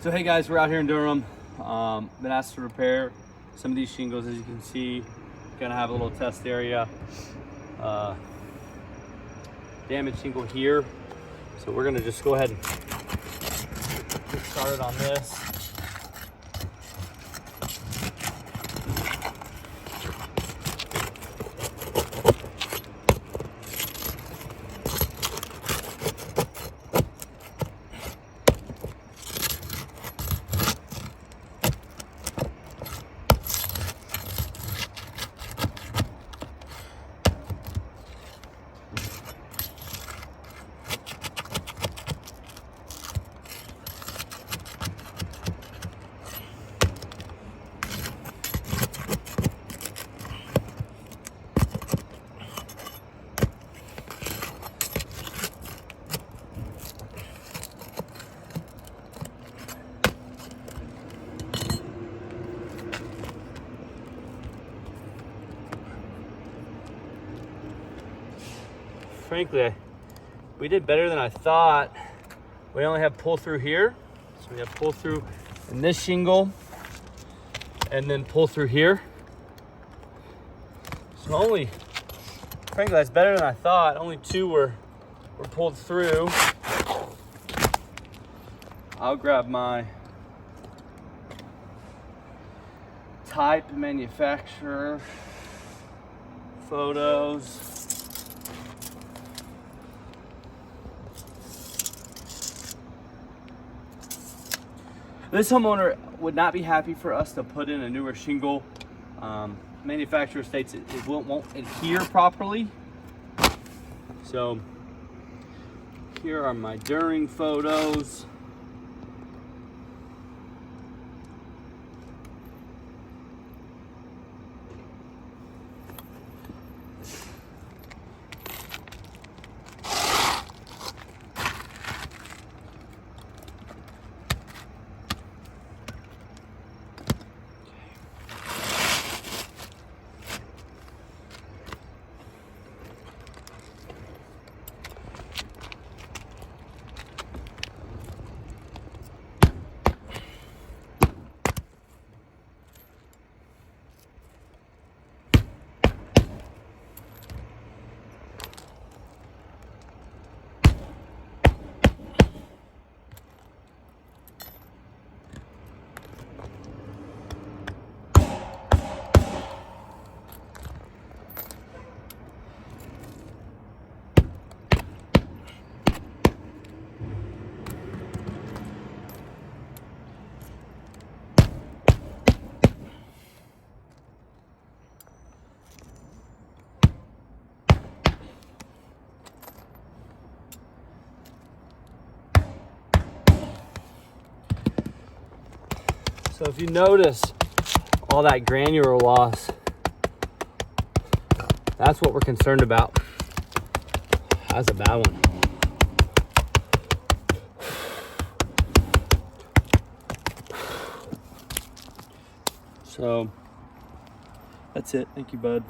So hey guys, we're out here in Durham. Been asked to repair some of these shingles. As you can see, gonna have a little test area. Damaged shingle here. So we're gonna just go ahead and get started on this. Frankly, we did better than I thought. We only have pull through here. So we have pull through in this shingle and then pull through here. So frankly, that's better than I thought. Only two were pulled through. I'll grab my type manufacturer photos. This homeowner would not be happy for us to put in a newer shingle. Manufacturer states it won't adhere properly. So here are my during photos. So if you notice all that granular loss, that's what we're concerned about. That's a bad one. So that's it. Thank you, bud.